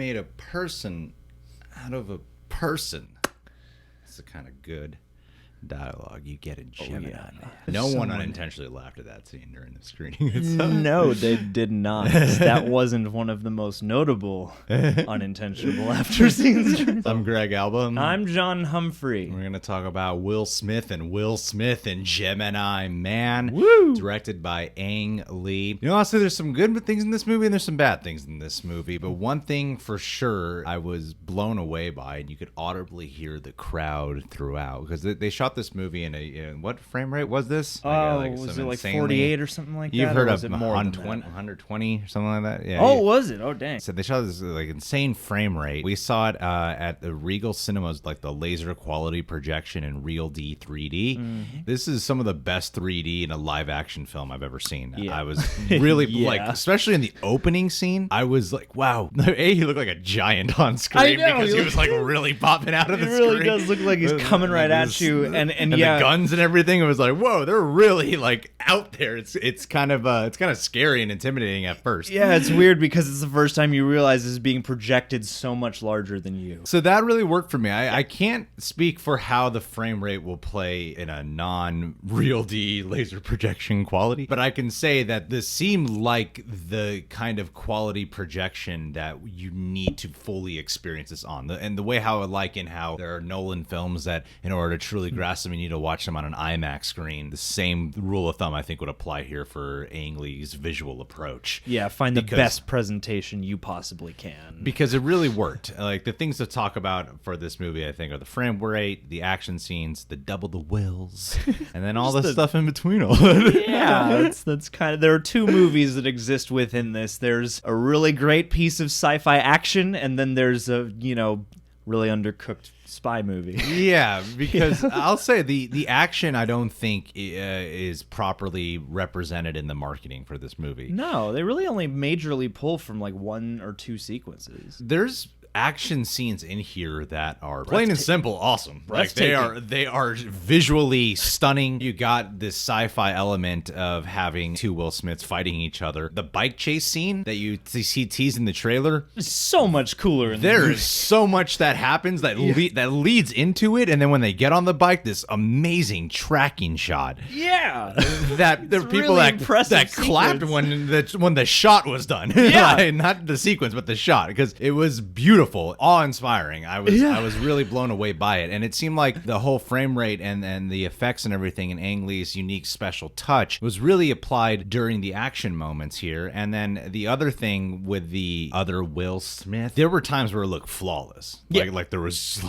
made a person out of a person. That's the kind of good dialogue you get in Gemini. Yeah. No one unintentionally laughed at that scene during the screening itself. No, they did not. That wasn't one of the most notable unintentional laughter scenes. I'm Greg Alba. I'm John Humphrey. We're going to talk about Will Smith in Gemini Man. Woo! Directed by Ang Lee. You know, honestly, there's some good things in this movie and there's some bad things in this movie. But one thing for sure I was blown away by, and you could audibly hear the crowd throughout, because they shot this movie in what frame rate was this? Was it like 48 or something like that? You've heard of it more 120 or something like that? Yeah. Oh, was it? Oh, dang. So they shot this like insane frame rate. We saw it at the Regal Cinemas, like the laser quality projection in Real D 3D. Mm-hmm. This is some of the best 3D in a live action film I've ever seen. Yeah. I was really like, especially in the opening scene, I was like, wow. He looked like a giant on screen because he was like really popping out of the screen. It really does look like he's coming right at you. And yeah, the guns and everything. It was like, whoa, they're really like out there. It's kind of scary and intimidating at first. Yeah, it's weird because it's the first time you realize it's being projected so much larger than you. So that really worked for me. I can't speak for how the frame rate will play in a non-Real D laser projection quality, but I can say that this seemed like the kind of quality projection that you need to fully experience this on. And the way how I like in how there are Nolan films that in order to truly grasp them, you need to watch them on an IMAX screen. The same rule of thumb I think would apply here for Ang Lee's visual approach. Yeah, find the best presentation you possibly can. Because it really worked. Like, the things to talk about for this movie, I think, are the frame rate, the action scenes, the double the wills, and then all the stuff in between all that. Yeah, that's kind of, there are two movies that exist within this. There's a really great piece of sci-fi action, and then there's a, really undercooked spy movie. Yeah, because I'll say the action I don't think is properly represented in the marketing for this movie. No, they really only majorly pull from like one or two sequences. There's action scenes in here that are plain and simple awesome. Like, they are visually stunning. You got this sci-fi element of having two Will Smiths fighting each other. The bike chase scene that you see teased in the trailer is so much cooler. There's so much that happens that that leads into it, and then when they get on the bike, this amazing tracking shot. Yeah, that there are people really that clapped when the shot was done. Yeah, not the sequence, but the shot, because it was beautiful. Awe-inspiring. I was really blown away by it, and it seemed like the whole frame rate and the effects and everything, and Ang Lee's unique special touch was really applied during the action moments here. And then the other thing with the other Will Smith, there were times where it looked flawless. Yeah. Like there was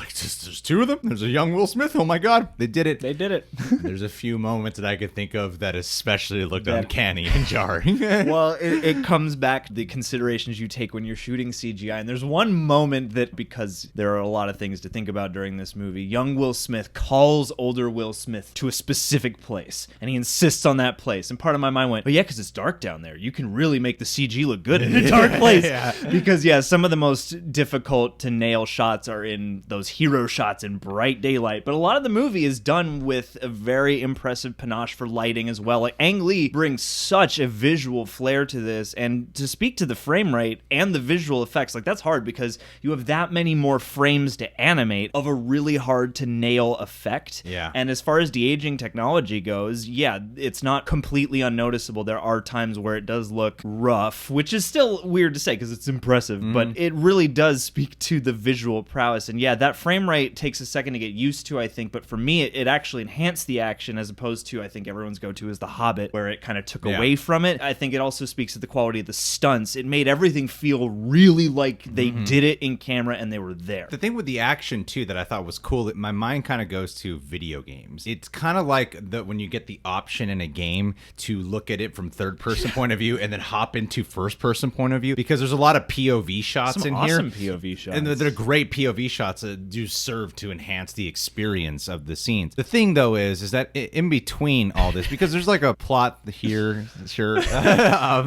there's two of them. There's a young Will Smith. Oh my God, they did it. They did it. There's a few moments that I could think of that especially looked uncanny and jarring. Well, it comes back to the considerations you take when you're shooting CGI, and there's one moment that, because there are a lot of things to think about during this movie, young Will Smith calls older Will Smith to a specific place, and he insists on that place. And part of my mind went, oh yeah, because it's dark down there. You can really make the CG look good in a dark place. Yeah. Because some of the most difficult to nail shots are in those hero shots in bright daylight. But a lot of the movie is done with a very impressive panache for lighting as well. Like, Ang Lee brings such a visual flair to this, and to speak to the frame rate and the visual effects, like, that's hard because you have that many more frames to animate of a really hard to nail effect. Yeah. And as far as de-aging technology goes, it's not completely unnoticeable. There are times where it does look rough, which is still weird to say because it's impressive, but it really does speak to the visual prowess. And that frame rate takes a second to get used to, I think, but for me, it actually enhanced the action, as opposed to, I think everyone's go-to is The Hobbit, where it kind of took away from it. I think it also speaks to the quality of the stunts. It made everything feel really like they did it in camera and they were there. The thing with the action too that I thought was cool, my mind kind of goes to video games. It's kind of like when you get the option in a game to look at it from third person point of view and then hop into first person point of view, because there's a lot of POV shots in here. Some POV shots. And they're great POV shots that do serve to enhance the experience of the scenes. The thing though is that in between all this, because there's like a plot here, sure.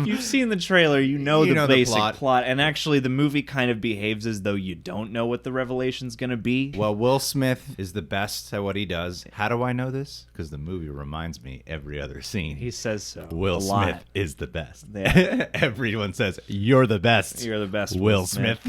You've seen the trailer, you know the basic plot, and actually the movie kind of behaves behaves as though you don't know what the revelation's going to be. Well, Will Smith is the best at what he does. How do I know this? Because the movie reminds me every other scene. He says so. Will a Smith lot. is the best. Yeah. Everyone says, you're the best. You're the best, Will Smith.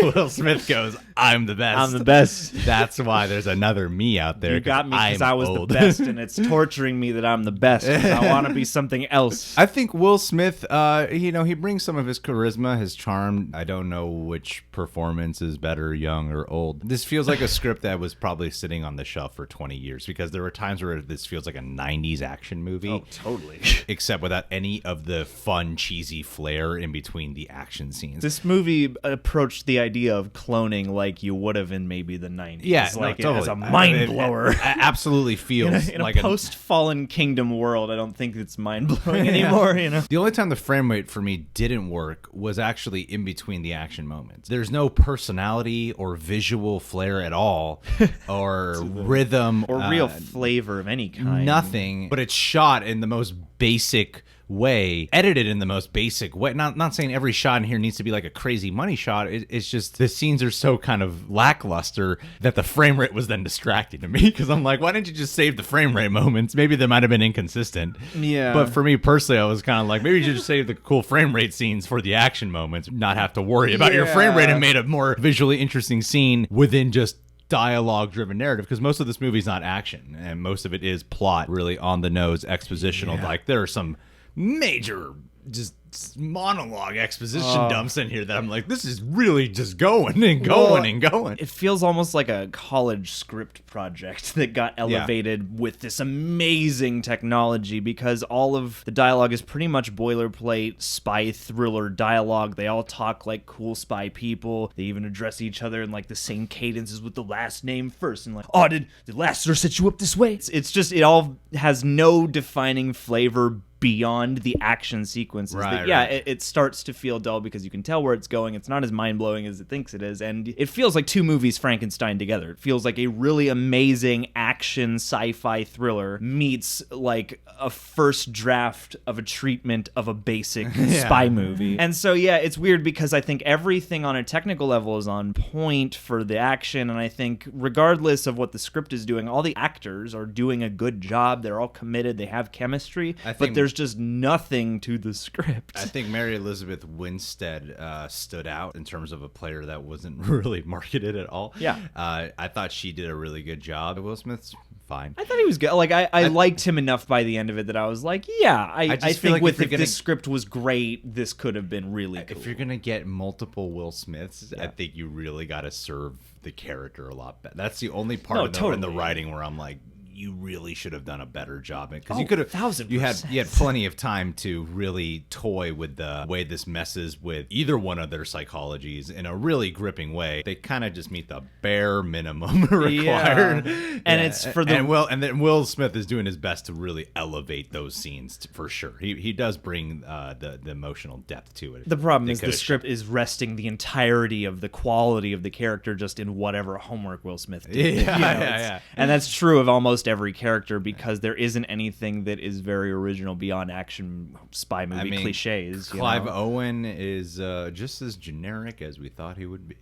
Will Smith goes, I'm the best. I'm the best. That's why there's another me out there. You got me because I'm I was old. the best, and it's torturing me that I'm the best. 'Cause I want to be something else. I think Will Smith, he brings some of his charisma, his charm. I don't know which performance is better, young or old. This feels like a script that was probably sitting on the shelf for 20 years because there were times where this feels like a 90s action movie. Oh, totally. Except without any of the fun, cheesy flair in between the action scenes. This movie approached the idea of cloning like you would have in maybe the 90s. Yeah, like no, totally. as a mind blower. It absolutely feels In a like post-Fallen Kingdom world, I don't think it's mind-blowing anymore, The only time the frame rate for me didn't work was actually in between the action moments. There's no personality or visual flair at all, or rhythm. Or real flavor of any kind. Nothing, but it's shot in the most basic way, edited in the most basic way. Not saying every shot in here needs to be like a crazy money shot. It's just the scenes are so kind of lackluster that the frame rate was then distracting to me because I'm like, why didn't you just save the frame rate moments? Maybe they might have been inconsistent. Yeah. But for me personally, I was kind of like, maybe you should just save the cool frame rate scenes for the action moments, not have to worry about your frame rate and made a more visually interesting scene within just dialogue driven narrative, because most of this movie's not action and most of it is plot, really on the nose expositional. Like there are some major just monologue exposition dumps in here that I'm like, this is really just going and going and going. It feels almost like a college script project that got elevated with this amazing technology, because all of the dialogue is pretty much boilerplate spy thriller dialogue. They all talk like cool spy people. They even address each other in like the same cadences with the last name first, and like, oh, did Lassiter set you up this way? It's just, it all has no defining flavor beyond the action sequences. It starts to feel dull because you can tell where it's going. It's not as mind-blowing as it thinks it is, and it feels like two movies Frankenstein together. It feels like a really amazing action sci-fi thriller meets like a first draft of a treatment of a basic spy movie. And so it's weird because I think everything on a technical level is on point for the action, and I think regardless of what the script is doing, all the actors are doing a good job. They're all committed. They have chemistry, but there's just nothing to the script. I think Mary Elizabeth Winstead stood out in terms of a player that wasn't really marketed at all. I thought she did a really good job. Will Smith's fine. I thought he was good. Like I liked him enough by the end of it that I was like, I think like if this script was great, this could have been really cool. If you're gonna get multiple Will Smiths, I think you really got to serve the character a lot better. That's the only part in the writing where I'm like, you really should have done a better job, because you could have 1,000%. you had plenty of time to really toy with the way this messes with either one of their psychologies in a really gripping way. They kind of just meet the bare minimum required, and it's for the and then Will Smith is doing his best to really elevate those scenes for sure. He does bring the emotional depth to it. The problem is the script is resting the entirety of the quality of the character just in whatever homework Will Smith did. And that's true of almost every character, because there isn't anything that is very original beyond action spy movie cliches. Clive Owen is just as generic as we thought he would be.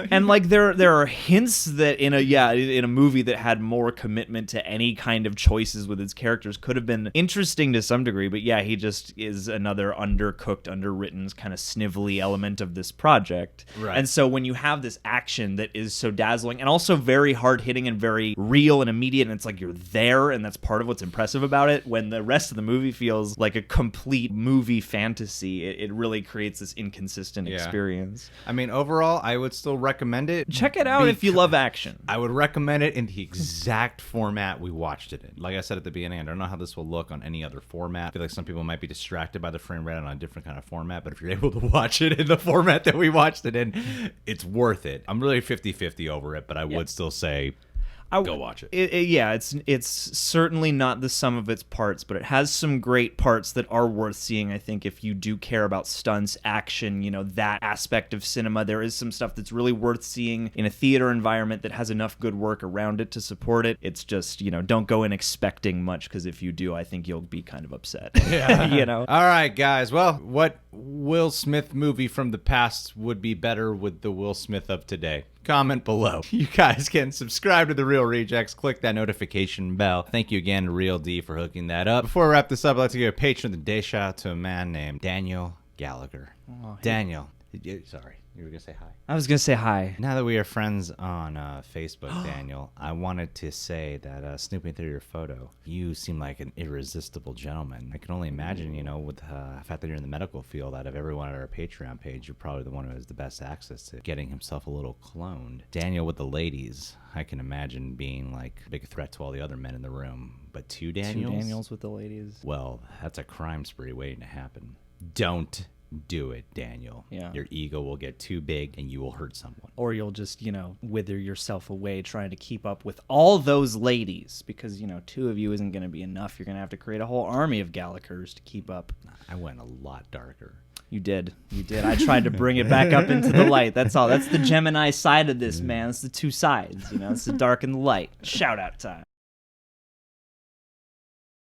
And like there are hints that in a movie that had more commitment to any kind of choices with its characters could have been interesting to some degree, but he just is another undercooked, underwritten kind of snivelly element of this project. And so when you have this action that is so dazzling and also very hard hitting and very real and immediate, and it's like you're there, and that's part of what's impressive about it, when the rest of the movie feels like a complete movie fantasy, it really creates this inconsistent experience. I mean, overall, I would still recommend it. Check it out if you love action. I would recommend it in the exact format we watched it in. Like I said at the beginning, I don't know how this will look on any other format. I feel like some people might be distracted by the frame rate on a different kind of format, but if you're able to watch it in the format that we watched it in, it's worth it. I'm really 50-50 over it, but I would still say go watch it. It's certainly not the sum of its parts, but it has some great parts that are worth seeing. I think if you do care about stunts, action, that aspect of cinema, there is some stuff that's really worth seeing in a theater environment that has enough good work around it to support it. It's just, don't go in expecting much, because if you do, I think you'll be kind of upset. All right, guys. Well, what Will Smith movie from the past would be better with the Will Smith of today? Comment below. You guys can subscribe to The Real Rejects. Click that notification bell. Thank you again to Real D for hooking that up. Before we wrap this up, I'd like to give a patron of the day shout out to a man named Daniel Gallagher. Oh, hey. Daniel. Sorry, you were going to say hi. I was going to say hi. Now that we are friends on Facebook, Daniel, I wanted to say that snooping through your photo, you seem like an irresistible gentleman. I can only imagine, with the fact that you're in the medical field, out of everyone at our Patreon page, you're probably the one who has the best access to getting himself a little cloned. Daniel with the ladies, I can imagine being like a big threat to all the other men in the room. But two Daniels? 2 Daniels with the ladies. Well, that's a crime spree waiting to happen. Don't do it, Daniel. Yeah. Your ego will get too big and you will hurt someone. Or you'll just, wither yourself away trying to keep up with all those ladies because, 2 of you isn't going to be enough. You're going to have to create a whole army of Gallaghers to keep up. I went a lot darker. You did. I tried to bring it back up into the light. That's all. That's the Gemini side of this, man. It's the 2 sides. It's the dark and the light. Shout out time.